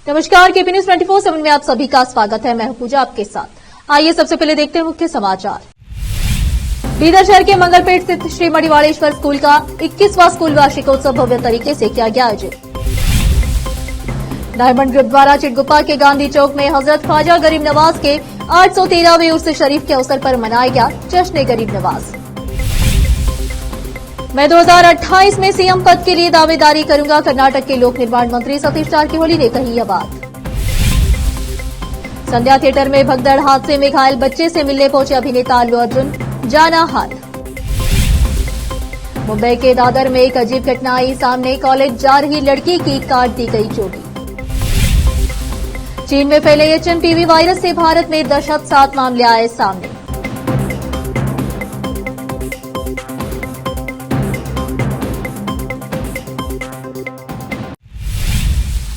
नमस्कार, KP news 24/7 में आप सभी का स्वागत है। मैं हूं पूजा आपके साथ। आइए सबसे पहले देखते हैं मुख्य समाचार। बीदर शहर के मंगलपेट स्थित श्री मणिवाणेश्वर स्कूल का 21वां स्कूल वार्षिकोत्सव भव्य तरीके से किया गया आयोजित। डायमंड ग्रुप द्वारा चिटगुप्पा के गांधी चौक में हजरत ख्वाजा गरीब नवाज के 813वें उर्स शरीफ के अवसर पर मनाया गया जश्न गरीब नवाज। मैं 2028 में सीएम पद के लिए दावेदारी करूंगा, कर्नाटक के लोक निर्माण मंत्री सतीश जारकिहोली ने कही यह बात। संध्या थिएटर में भगदड़ हादसे में घायल बच्चे से मिलने पहुंचे अभिनेता अल्लू अर्जुन, जाना हाल। मुंबई के दादर में एक अजीब घटना आई सामने, कॉलेज जा रही लड़की की काट दी गई चोटी। चीन में फैले एचएमपीवी वायरस से भारत में दशक 7 मामले आए सामने।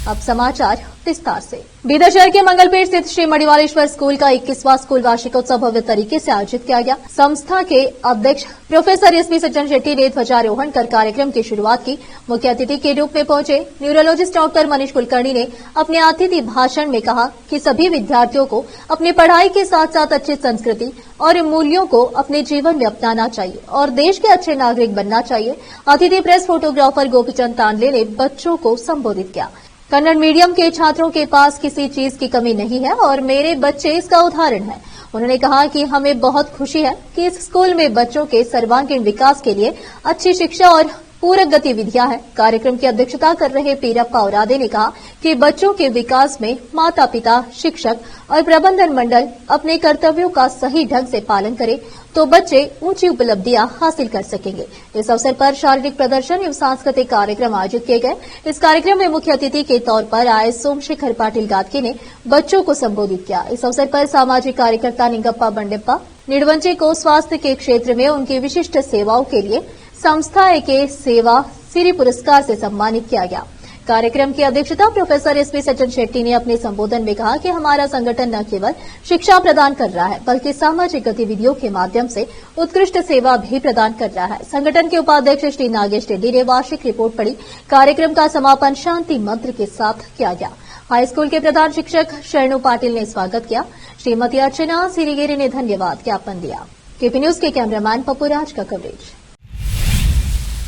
अब समाचार विस्तार से। बीदर शहर के मंगलपेट स्थित श्री मणिवाणेश्वर स्कूल का 21वां स्कूल वार्षिकोत्सव भव्य तरीके से आयोजित किया गया। संस्था के अध्यक्ष प्रोफेसर एसपी सज्जन शेट्टी ने ध्वजारोहण कर कार्यक्रम की शुरुआत की। मुख्य अतिथि के रूप में पहुंचे न्यूरोलॉजिस्ट डॉक्टर मनीष कुलकर्णी ने अपने अतिथि भाषण में कहा कि सभी विद्यार्थियों को अपनी पढ़ाई के साथ साथ अच्छी संस्कृति और मूल्यों को अपने जीवन में अपनाना चाहिए और देश के अच्छे नागरिक बनना चाहिए। अतिथि प्रेस फोटोग्राफर गोपीचंद तांडले ने बच्चों को संबोधित किया। कन्नड़ मीडियम के छात्रों के पास किसी चीज की कमी नहीं है और मेरे बच्चे इसका उदाहरण हैं। उन्होंने कहा कि हमें बहुत खुशी है कि इस स्कूल में बच्चों के सर्वांगीण विकास के लिए अच्छी शिक्षा और पूरक गतिविधियां हैं। कार्यक्रम की अध्यक्षता कर रहे पीरप्पा औरादे ने कहा कि बच्चों के विकास में माता पिता, शिक्षक और प्रबंधन मंडल अपने कर्तव्यों का सही ढंग से पालन करें तो बच्चे ऊंची उपलब्धियां हासिल कर सकेंगे। इस अवसर पर शारीरिक प्रदर्शन एवं सांस्कृतिक कार्यक्रम आयोजित किए गए। इस कार्यक्रम में मुख्य अतिथि के तौर पर आए सोमशेखर पाटिल गादके ने बच्चों को संबोधित किया। इस अवसर पर सामाजिक कार्यकर्ता निंगप्पा बंडेप्पा निडवंचे को स्वास्थ्य के क्षेत्र में उनकी विशिष्ट सेवाओं के लिए संस्था के सेवा सिरी पुरस्कार से सम्मानित किया गया। कार्यक्रम की अध्यक्षता प्रोफेसर एसपी सज्जन शेट्टी ने अपने संबोधन में कहा कि हमारा संगठन न केवल शिक्षा प्रदान कर रहा है बल्कि सामाजिक गतिविधियों के माध्यम से उत्कृष्ट सेवा भी प्रदान कर रहा है। संगठन के उपाध्यक्ष श्री नागेश रेड्डी ने वार्षिक रिपोर्ट पढ़ी। कार्यक्रम का समापन शांति मंत्र के साथ किया गया। हाई स्कूल के प्रधान शिक्षक शरणु पाटिल ने स्वागत किया। श्रीमती अर्चना सिरिगेरी ने धन्यवाद ज्ञापन दिया। केपी न्यूज के कैमरामैन पप्पू राज का कवरेज।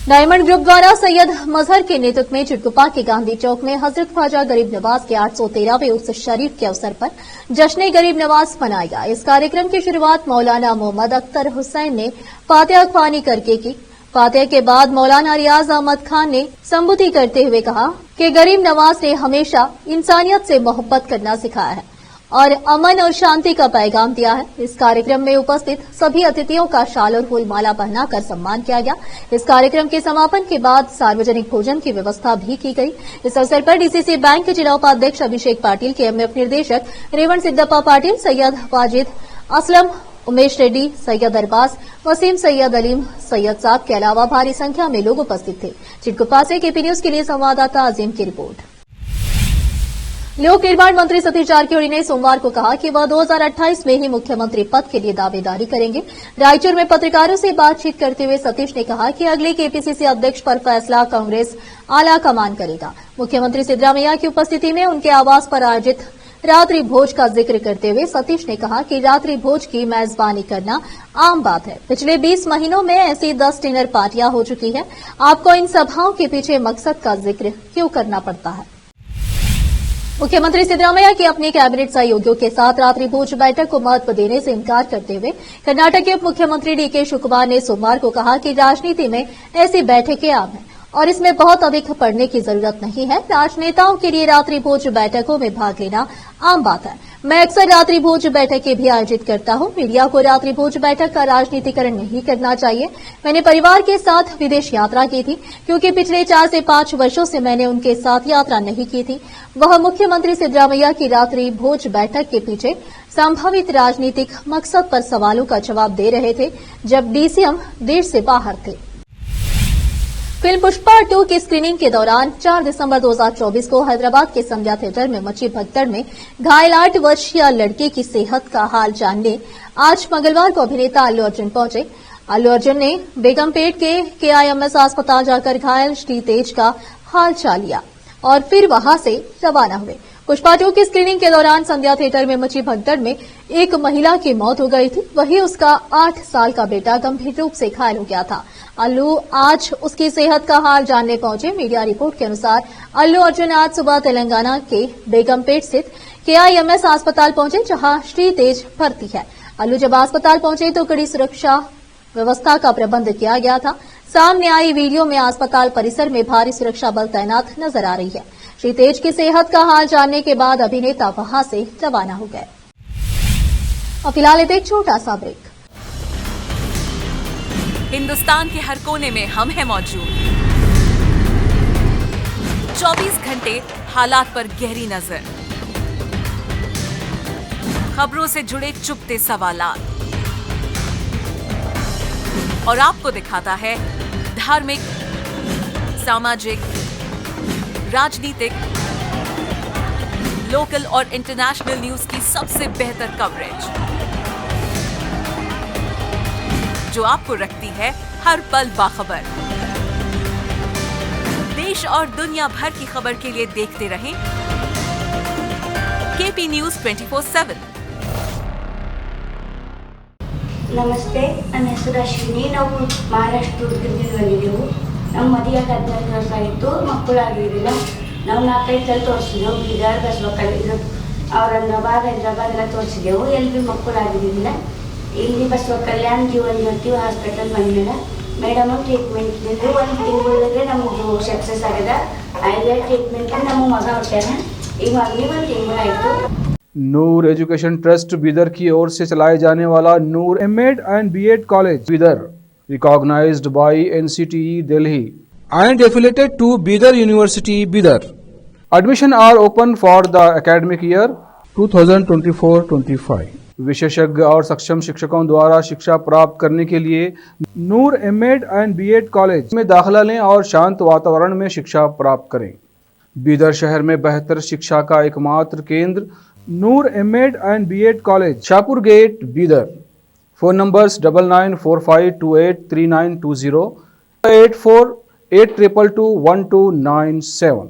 डायमंड ग्रुप द्वारा सैयद मजहर के नेतृत्व में चिटगुप्पा के गांधी चौक में हजरत ख्वाजा गरीब नवाज के 813वें उर्स शरीफ के अवसर पर जश्न गरीब नवाज मनाया गया। इस कार्यक्रम की शुरुआत मौलाना मोहम्मद अख्तर हुसैन ने फातिहा ख्वानी करके की। फातिहा के बाद मौलाना रियाज अहमद खान ने संबोधित करते हुए कहा कि गरीब नवाज ने हमेशा इंसानियत से मोहब्बत करना सिखाया है और अमन और शांति का पैगाम दिया है। इस कार्यक्रम में उपस्थित सभी अतिथियों का शाल और फूल माला पहनाकर सम्मान किया गया। इस कार्यक्रम के समापन के बाद सार्वजनिक भोजन की व्यवस्था भी की गई। इस अवसर पर डीसीसी बैंक के जिला उपाध्यक्ष अभिषेक पाटिल, केएमएफ निदेशक रेवण सिद्धप्पा पाटिल, सैयद वाजिद असलम, उमेश रेड्डी, सैयद अरबाज, वसीम सैयद अलीम सैयद साहब के अलावा भारी संख्या में लोग उपस्थित थे। चिटगुप्पा से केपी न्यूज के लिए संवाददाता अजीम की रिपोर्ट। लोक निर्माण मंत्री सतीश जारकिहोली ने सोमवार को कहा कि वह 2028 में ही मुख्यमंत्री पद के लिए दावेदारी करेंगे। रायचूर में पत्रकारों से बातचीत करते हुए सतीश ने कहा कि अगले केपीसीसी अध्यक्ष पर फैसला कांग्रेस आला कमान करेगा। मुख्यमंत्री सिद्धरामैया की उपस्थिति में उनके आवास पर आयोजित रात्रि भोज का जिक्र करते हुए सतीश ने कहा कि रात्रि भोज की मेजबानी करना आम बात है। पिछले 20 महीनों में ऐसी 10 डिनर पार्टियां हो चुकी हैं। आपको इन सभाओं के पीछे मकसद का जिक्र क्यों करना पड़ता है? मुख्यमंत्री सिद्धरामैया की अपने कैबिनेट सहयोगियों के साथ रात्रि भोज बैठक को महत्व देने से इनकार करते हुए कर्नाटक के उप मुख्यमंत्री डीके शिवकुमार ने सोमवार को कहा कि राजनीति में ऐसी बैठकें आम हैं और इसमें बहुत अधिक पढ़ने की जरूरत नहीं है। राजनेताओं के लिए रात्रि भोज बैठकों में भाग लेना आम बात है। मैं अक्सर रात्रि भोज बैठकें भी आयोजित करता हूं। मीडिया को रात्रि भोज बैठक का राजनीतिकरण नहीं करना चाहिए। मैंने परिवार के साथ विदेश यात्रा की थी क्योंकि पिछले 4 से 5 वर्षों से मैंने उनके साथ यात्रा नहीं की थी। वह मुख्यमंत्री सिद्धरामैया की रात्रि भोज बैठक के पीछे संभावित राजनीतिक मकसद पर सवालों का जवाब दे रहे थे जब डीसीएम देश से बाहर थे। फिल्म पुष्पा 2 की स्क्रीनिंग के दौरान 4 दिसंबर 2024 को हैदराबाद के संध्या थिएटर में मची भगदड़ में घायल 8 वर्षीय लड़के की सेहत का हाल जानने आज मंगलवार को अभिनेता अल्लू अर्जुन पहुंचे। अल्लू अर्जुन ने बेगमपेट के केआईएमएस अस्पताल जाकर घायल श्री तेज का हाल चाल लिया और फिर वहां से रवाना हुए। पुष्पा 2 की स्क्रीनिंग के दौरान संध्या थिएटर में मची भगदड़ में एक महिला की मौत हो गई थी, वहीं उसका 8 साल का बेटा गंभीर रूप से घायल हो गया था। अल्लू आज उसकी सेहत का हाल जानने पहुंचे। मीडिया रिपोर्ट के अनुसार अल्लू अर्जुन आज सुबह तेलंगाना के बेगमपेट स्थित KIMS अस्पताल पहुंचे, जहां श्री तेज भर्ती है। अल्लू जब अस्पताल पहुंचे तो कड़ी सुरक्षा व्यवस्था का प्रबंध किया गया था। सामने आई वीडियो में अस्पताल परिसर में भारी सुरक्षा बल तैनात नजर आ रही है। श्री तेज की सेहत का हाल जानने के बाद अभिनेता वहां से रवाना हो गए। और फिलहाल एक छोटा सा ब्रेक। हिंदुस्तान के हर कोने में हम हैं मौजूद। 24 घंटे हालात पर गहरी नजर, खबरों से जुड़े चुपते सवालात, और आपको दिखाता है धार्मिक, सामाजिक, राजनीतिक, लोकल और इंटरनेशनल न्यूज की सबसे बेहतर कवरेज, जो आपको रखती है हर पल बाखबर। देश और दुनिया भर की खबर के लिए देखते रहें KP न्यूज 24/7। ನಮಸ್ತೆ, ನನ್ನ ಹೆಸರು ಅಶ್ವಿನಿ. ನಾವು ಮಹಾರಾಷ್ಟ್ರದಿಂದ ಬಂದಿದ್ದೆವು. ನಮ್ಮ ಮದುವೆಗೆ 15 ವರ್ಷ ಆಯಿತು, ಮಕ್ಕಳಾಗಿರಲಿಲ್ಲ. ನಾವು 4-5 ಸಲ ತೋರಿಸಿದೆವು, ಬೀದರ್, ಬಸವಕಲ್ಯಾಣ, ಔರಂಗಾಬಾದ್, ಹೈದರಾಬಾದ್ ಎಲ್ಲ ತೋರಿಸಿದೆವು. ಎಲ್ಲಿ ಭೀ ಮಕ್ಕಳಾಗಿರಲಿಲ್ಲ. ಇಲ್ಲಿ ಬಸವಕಲ್ಯಾಣ ಜೀವನ್ ಜ್ಯೋತಿ ಹಾಸ್ಪಿಟಲ್ ಬಂದಿಲ್ಲ. ಮೇಡಮ್ ಟ್ರೀಟ್ಮೆಂಟ್ನಿಂದ 1 ತಿಂಗಳಿಗೆ ನಮ್ಮದು ಸಕ್ಸಸ್ ಆಗಿದೆ. ಐದೇ ಟ್ರೀಟ್ಮೆಂಟ್ ನಮ್ಮ ಮಗ ಹುಟ್ಟ್ಯಾನ. ಈಗ ಮಗನಿಗೆ 1 ತಿಂಗಳಾಯಿತು. नूर एजुकेशन ट्रस्ट बीदर की ओर से चलाए जाने वाला नूर M.Ed and B.Ed college Bidar, recognized by NCTE Delhi and affiliated to Bidar University Bidar. Admission are open for the academic year 2024-25. विशेषज्ञ और सक्षम शिक्षकों द्वारा शिक्षा प्राप्त करने के लिए नूर M.Ed and B.Ed कॉलेज में दाखिला लें और शांत वातावरण में शिक्षा प्राप्त करें। बीदर शहर में बेहतर शिक्षा का एकमात्र केंद्र Noor M.Ed and B.Ed college, Shahpur gate, Bidar. Phone numbers 9945283920, 8482221297।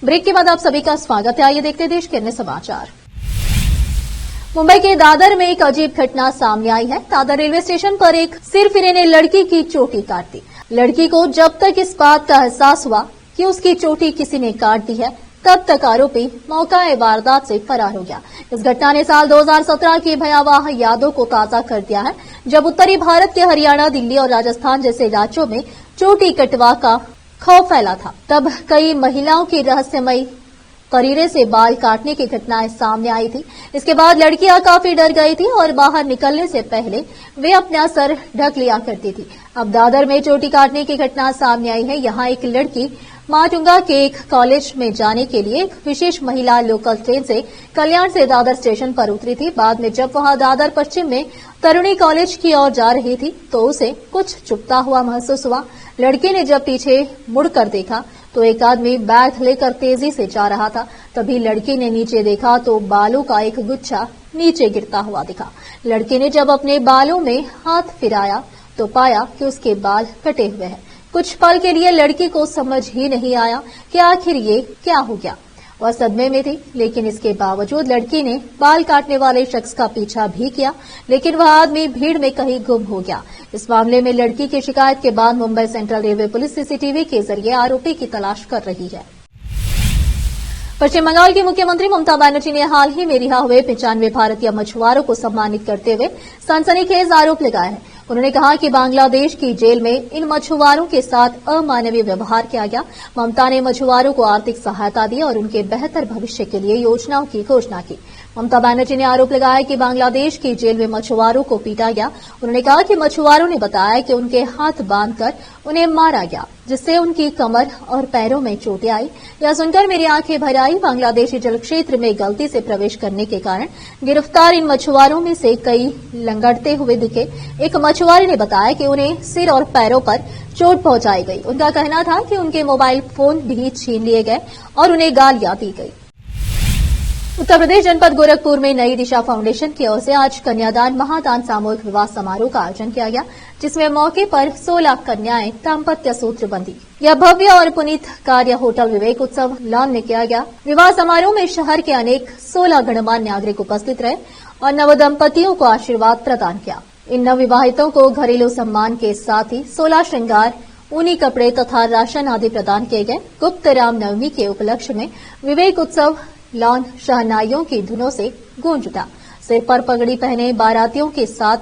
Break के बाद आप सभी का स्वागत है। आइए देखते हैं देश के अन्य समाचार। मुंबई के दादर में एक अजीब घटना सामने आई है। दादर रेलवे स्टेशन पर एक सिरफिरे ने लड़की की चोटी काट दी। लड़की को जब तक इस बात का एहसास हुआ कि उसकी चोटी किसी ने काट दी है, तब तक आरोपी मौका वारदात से फरार हो गया। इस घटना ने साल 2017 की भयावह यादों को ताजा कर दिया है, जब उत्तरी भारत के हरियाणा, दिल्ली और राजस्थान जैसे राज्यों में चोटी कटवा का खौफ फैला था। तब कई महिलाओं की रहस्यमयी करीरे से बाल काटने की घटनाएं सामने आई थी। इसके बाद लड़कियां काफी डर गई थी और बाहर निकलने से पहले वे अपना सर ढक लिया करती थी। अब दादर में चोटी काटने की घटना सामने आई है। यहाँ एक लड़की माटुंगा के एक कॉलेज में जाने के लिए एक विशेष महिला लोकल ट्रेन से कल्याण से दादर स्टेशन पर उतरी थी। बाद में जब वहां दादर पश्चिम में तरुणी कॉलेज की ओर जा रही थी तो उसे कुछ चुभता हुआ महसूस हुआ। लड़की ने जब पीछे मुड़कर देखा तो एक आदमी बैग लेकर तेजी से जा रहा था। तभी लड़की ने नीचे देखा तो बालों का एक गुच्छा नीचे गिरता हुआ दिखा। लड़की ने जब अपने बालों में हाथ फिराया तो पाया कि उसके बाल कटे हुए हैं। कुछ पल के लिए लड़की को समझ ही नहीं आया कि आखिर ये क्या हो गया। वह सदमे में थी, लेकिन इसके बावजूद लड़की ने बाल काटने वाले शख्स का पीछा भी किया, लेकिन वह आदमी भीड़ में कहीं गुम हो गया। इस मामले में लड़की की शिकायत के बाद Mumbai central railway police CCTV के जरिए आरोपी की तलाश कर रही है। पश्चिम बंगाल की मुख्यमंत्री ममता बनर्जी ने हाल ही में रिहा हुए 95 भारतीय मछुआरों को सम्मानित करते हुए सनसनीखेज आरोप लगाया है। उन्होंने कहा कि बांग्लादेश की जेल में इन मछुआरों के साथ अमानवीय व्यवहार किया गया। ममता ने मछुआरों को आर्थिक सहायता दी और उनके बेहतर भविष्य के लिए योजनाओं की घोषणा की। ममता बनर्जी ने आरोप लगाया कि बांग्लादेश की जेल में मछुआरों को पीटा गया। उन्होंने कहा कि मछुआरों ने बताया कि उनके हाथ बांधकर उन्हें मारा गया, जिससे उनकी कमर और पैरों में चोटें आई। यह सुनकर मेरी आंखें भर आई। बांग्लादेशी जल क्षेत्र में गलती से प्रवेश करने के कारण गिरफ्तार इन मछुआरों में से कई लंगड़ते हुए दिखे। एक मछुआरे ने बताया कि उन्हें सिर और पैरों पर चोट पहुंचाई गई। उनका कहना था कि उनके मोबाइल फोन भी छीन लिए गए और उन्हें गालियां दी गई। उत्तर प्रदेश जनपद गोरखपुर में नई दिशा फाउंडेशन की ओर से आज कन्यादान महादान सामूहिक विवाह समारोह का आयोजन किया गया, जिसमें मौके पर 16 कन्याएं दाम्पत्य सूत्र बंधी। यह भव्य और पुनीत कार्य होटल विवेक उत्सव लॉन में किया गया। विवाह समारोह में शहर के अनेक 16 गणमान्य नागरिक उपस्थित रहे और नवदंपतियों को आशीर्वाद प्रदान किया। इन नवविवाहितों को घरेलू सम्मान के साथ ही 16 श्रृंगार, ऊनी कपड़े तथा राशन आदि प्रदान किए गए। गुप्त रामनवमी के उपलक्ष्य में विवेक उत्सव लॉन शहनाइयों की धुनों से गूंज उठा। सिर पर पगड़ी पहने बारातियों के साथ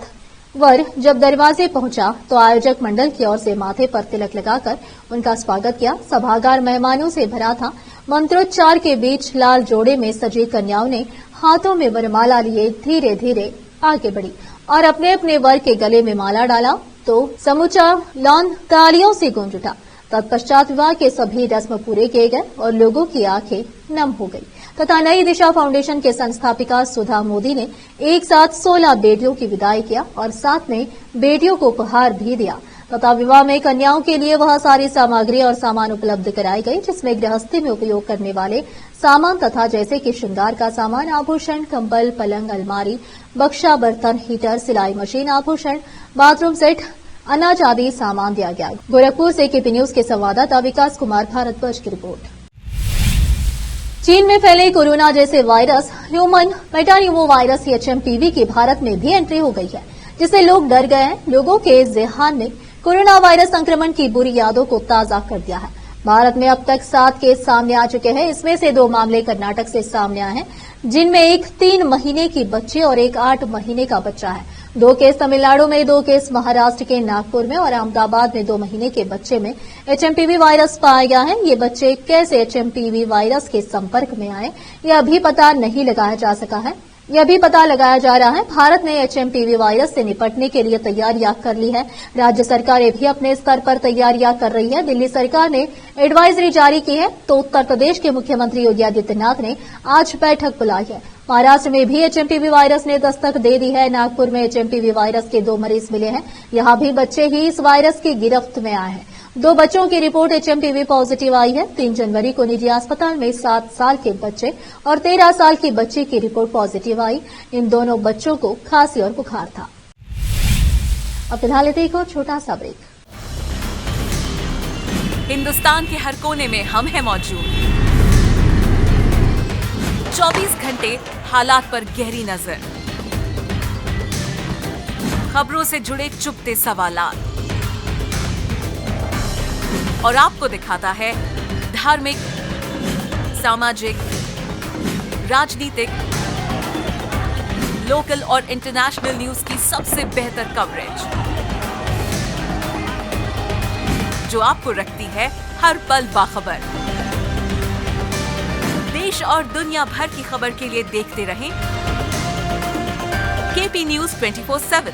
वर जब दरवाजे पहुंचा तो आयोजक मंडल की ओर से माथे पर तिलक लगाकर उनका स्वागत किया। सभागार मेहमानों से भरा था। मंत्रोच्चार के बीच लाल जोड़े में सजी कन्याओं ने हाथों में वरमाला लिए धीरे धीरे आगे बढ़ी और अपने अपने वर के गले में माला डाला तो समूचा लॉन तालियों से गूंज उठा। तत्पश्चात विवाह के सभी रस्म पूरे किए गए और लोगों की आंखें नम हो गई तथा नई दिशा फाउंडेशन के संस्थापिका सुधा मोदी ने एक साथ 16 बेटियों की विदाई किया और साथ में बेटियों को उपहार भी दिया तथा विवाह में कन्याओं के लिए वह सारी सामग्री और सामान उपलब्ध कराई गई, जिसमें गृहस्थी में उपयोग करने वाले सामान तथा जैसे कि श्रृंगार का सामान, आभूषण, कंबल, पलंग, अलमारी, बक्सा, बर्तन, हीटर, सिलाई मशीन, आभूषण, बाथरूम सेट, अनाज आदि सामान दिया गया। गोरखपुर से केपी न्यूज के संवाददाता विकास कुमार भारद्वाज की रिपोर्ट। चीन में फैले कोरोना जैसे वायरस ह्यूमन मेटान्यूमो वायरस HMPV की भारत में भी एंट्री हो गई है, जिससे लोग डर गए हैं। लोगों के ज़हन में कोरोना वायरस संक्रमण की बुरी यादों को ताजा कर दिया है। भारत में अब तक 7 केस सामने आ चुके हैं। इसमें से 2 मामले कर्नाटक से सामने आए हैं, जिनमें एक 3 महीने की बच्ची और एक 8 महीने का बच्चा है। 2 केस तमिलनाडु में, 2 केस महाराष्ट्र के नागपुर में और अहमदाबाद में 2 महीने के बच्चे में HMPV वायरस पाया गया है। ये बच्चे कैसे HMPV वायरस के संपर्क में आए, यह अभी पता नहीं लगाया जा सका है। यह भी पता लगाया जा रहा है। भारत ने HMPV वायरस से निपटने के लिए तैयारियां कर ली है। राज्य सरकारें भी अपने स्तर पर तैयारियां कर रही है। दिल्ली सरकार ने एडवाइजरी जारी की है तो उत्तर प्रदेश के मुख्यमंत्री योगी आदित्यनाथ ने आज बैठक बुलाई है। महाराष्ट्र में भी HMPV वायरस ने दस्तक दे दी है। नागपुर में HMPV वायरस के 2 मरीज मिले हैं। यहां भी बच्चे ही इस वायरस की गिरफ्त में आए हैं। 2 बच्चों की रिपोर्ट HMPV पॉजिटिव आई है। 3 जनवरी को निजी अस्पताल में 7 साल के बच्चे और 13 साल की बच्ची की रिपोर्ट पॉजिटिव आई। इन दोनों बच्चों को खांसी और बुखार था। अब फिलहाल लेते एक और छोटा सा ब्रेक। हिंदुस्तान के हर कोने में हम हैं मौजूद। 24 घंटे हालात पर गहरी नजर, खबरों से जुड़े चुपते सवालात और आपको दिखाता है धार्मिक, सामाजिक, राजनीतिक, लोकल और इंटरनेशनल न्यूज की सबसे बेहतर कवरेज, जो आपको रखती है हर पल बाखबर। देश और दुनिया भर की खबर के लिए देखते रहें केपी न्यूज 24/7।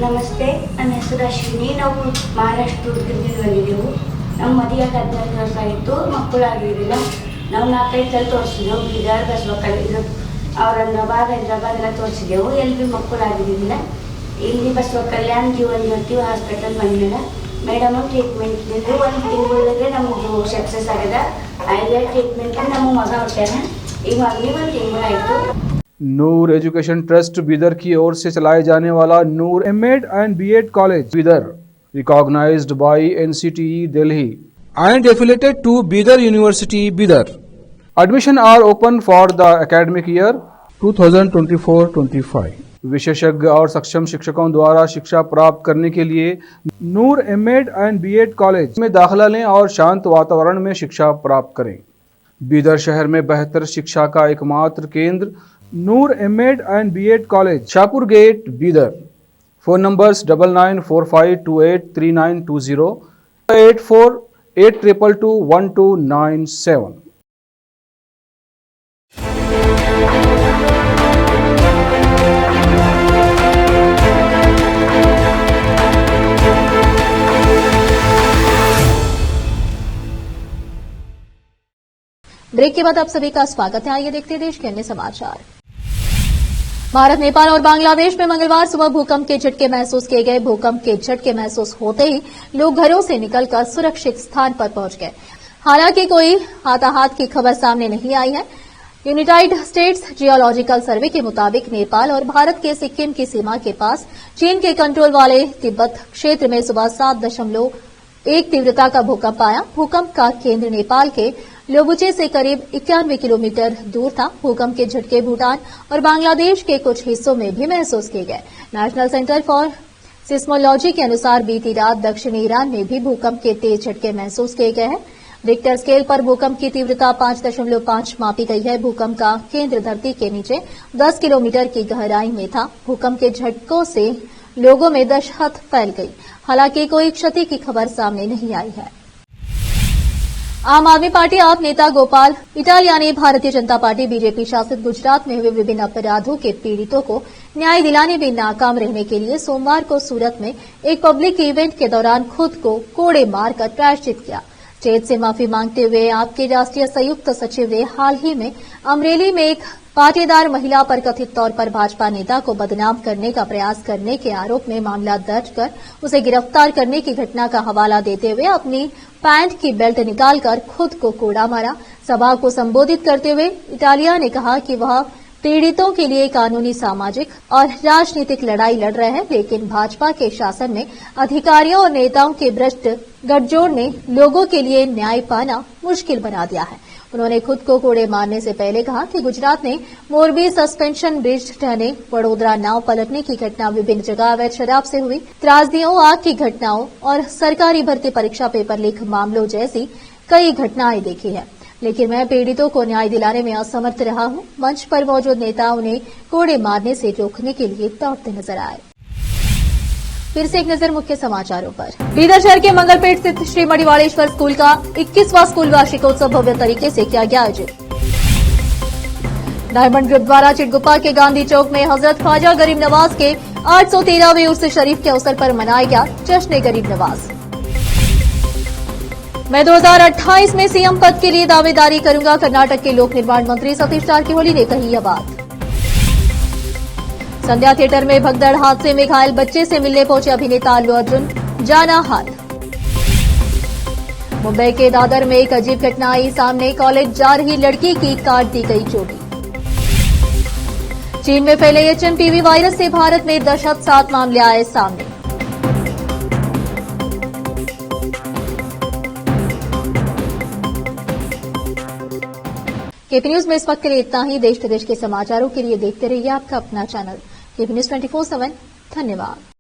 ನಮಸ್ತೆ, ನನ್ನ ಹೆಸರು ಅಶ್ವಿನಿ. ನಾವು ಮಹಾರಾಷ್ಟ್ರದಿಂದ ಬಂದಿದ್ದೆವು. ನಮ್ಮ ಮದುವೆಗೆ 15 ವರ್ಷ ಆಯಿತು, ಮಕ್ಕಳಾಗಿರಲಿಲ್ಲ. ನಾವು 4-5 ಸಲ ತೋರಿಸಿದೆವು. ಬೀದರ್, ಬಸವಕಲ್ಯಾಣ, ಔರಂಗಾಬಾದ್, ಹೈದರಾಬಾದ್ ಎಲ್ಲ ತೋರಿಸಿದೆವು. ಎಲ್ಲಿ ಭೀ ಮಕ್ಕಳಾಗಿರಲಿಲ್ಲ. ಇಲ್ಲಿ ಬಸವಕಲ್ಯಾಣ ಜೀವನ್ ಜ್ಯೋತಿ ಹಾಸ್ಪಿಟಲ್ ಬಂದಿಲ್ಲ. ಮೇಡಮ್ ಟ್ರೀಟ್ಮೆಂಟ್ ನಿಂದು 1 ತಿಂಗಳೊಳಗೆ ನಮಗೆ ಸಕ್ಸಸ್ ಆಗಿದೆ. ಆಯ್ಲೆ ಟ್ರೀಟ್ಮೆಂಟ್ ನಮ್ಮ ಮಗ ಹುಟ್ಟ್ಯಾನ. ಈಗ ಮಗನಿಗೆ 1 ತಿಂಗಳಾಯಿತು. नूर एजुकेशन ट्रस्ट बीदर की ओर से चलाए जाने वाला Noor M Ed and B Ed college Bidar, recognised by NCTE Delhi and affiliated to Bidar University Bidar. Admission are open for the academic year 2024-25. विशेषज्ञ और सक्षम शिक्षकों द्वारा शिक्षा प्राप्त करने के लिए नूर एमएड एंड बीएड कॉलेज में दाखिला लें और शांत वातावरण में शिक्षा प्राप्त करें। बीदर शहर में बेहतर शिक्षा का एकमात्र केंद्र Noor M Ed and B Ed college, Shahpur gate, Bidar. Phone numbers 9945283920, 8482221297। Break के बाद आप सभी का स्वागत है। आइए देखते हैं देश के अन्य समाचार। भारत, नेपाल और बांग्लादेश में मंगलवार सुबह भूकंप के झटके महसूस किए गए। भूकंप के झटके महसूस होते ही लोग घरों से निकलकर सुरक्षित स्थान पर पहुंच गए। हालांकि कोई हाथाहाथ की खबर सामने नहीं आई है। यूनाइटेड स्टेट्स जियोलॉजिकल सर्वे के मुताबिक नेपाल और भारत के सिक्किम की सीमा के पास चीन के कंट्रोल वाले तिब्बत क्षेत्र में सुबह 7.1 तीव्रता का भूकंप आया। भूकंप का केंद्र नेपाल के लोबुचे से करीब 91 किलोमीटर दूर था। भूकंप के झटके भूटान और बांग्लादेश के कुछ हिस्सों में भी महसूस किए गए। नेशनल सेंटर फॉर सिस्मोलॉजी के अनुसार बीती रात दक्षिणी ईरान में भी भूकंप के तेज झटके महसूस किए गए हैं। रिक्टर स्केल पर भूकंप की तीव्रता 5.5 मापी गई है। भूकंप का केंद्र धरती के नीचे 10 किलोमीटर की गहराई में था। भूकंप के झटकों से लोगों में दहशत फैल गई। हालांकि कोई क्षति की खबर सामने नहीं आई है। आम आदमी पार्टी आप नेता गोपाल इटालिया ने भारतीय जनता पार्टी बीजेपी शासित गुजरात में हुए विभिन्न अपराधों के पीड़ितों को न्याय दिलाने में नाकाम रहने के लिए सोमवार को सूरत में एक पब्लिक इवेंट के दौरान खुद को कोड़े मारकर प्रायश्चित किया। चेत से माफी मांगते हुए आपके राष्ट्रीय संयुक्त सचिव ने हाल ही में अमरेली में एक पाटीदार महिला पर कथित तौर पर भाजपा नेता को बदनाम करने का प्रयास करने के आरोप में मामला दर्ज कर उसे गिरफ्तार करने की घटना का हवाला देते हुए अपनी पैंट की बेल्ट निकालकर खुद को कोड़ा मारा। सभा को संबोधित करते हुए इटालिया ने कहा कि वह पीड़ितों के लिए कानूनी, सामाजिक और राजनीतिक लड़ाई लड़ रहे हैं, लेकिन भाजपा के शासन में अधिकारियों और नेताओं के भ्रष्ट गठजोड़ ने लोगों के लिए न्याय पाना मुश्किल बना दिया है। उन्होंने खुद को कोड़े मारने से पहले कहा कि गुजरात में मोरबी सस्पेंशन ब्रिज ढहने, वडोदरा नाव पलटने की घटना, विभिन्न जगह अवैध शराब से हुई त्रासदियों, आग की घटनाओं और सरकारी भर्ती परीक्षा पेपर लीक मामलों जैसी कई घटनाएं देखी है, लेकिन मैं पीड़ितों को न्याय दिलाने में असमर्थ रहा हूं। मंच पर मौजूद नेता उन्हें कोड़े मारने से रोकने के लिए दौड़ते नजर आए। फिर से एक नजर मुख्य समाचारों पर। बीदर शहर के मंगलपेट स्थित श्री मणिवाणेश्वर स्कूल का 21वां स्कूल वार्षिकोत्सव भव्य तरीके से किया गया आयोजित। डायमंड ग्रुप द्वारा चिटगुप्पा के गांधी चौक में हजरत ख्वाजा गरीब नवाज के 813वें उर्स शरीफ के अवसर पर मनाया गया जश्न गरीब नवाज। मैं 2028 में सीएम पद के लिए दावेदारी करूंगा, कर्नाटक के लोक निर्माण मंत्री सतीश जारकिहोली ने कही यह बात। संध्या थिएटर में भगदड़ हादसे में घायल बच्चे से मिलने पहुंचे अभिनेता अल्लू अर्जुन, जाना हाल। मुंबई के दादर में एक अजीब घटना आई सामने, कॉलेज जा रही लड़की की काट दी गई चोटी। चीन में फैले एचएमपीवी वायरस से भारत में दहशत 7 मामले आए सामने। केपी न्यूज में इस वक्त के लिए इतना ही। देश प्रदेश के समाचारों के लिए देखते रहिए आपका अपना चैनल केपी न्यूज 24/7। धन्यवाद।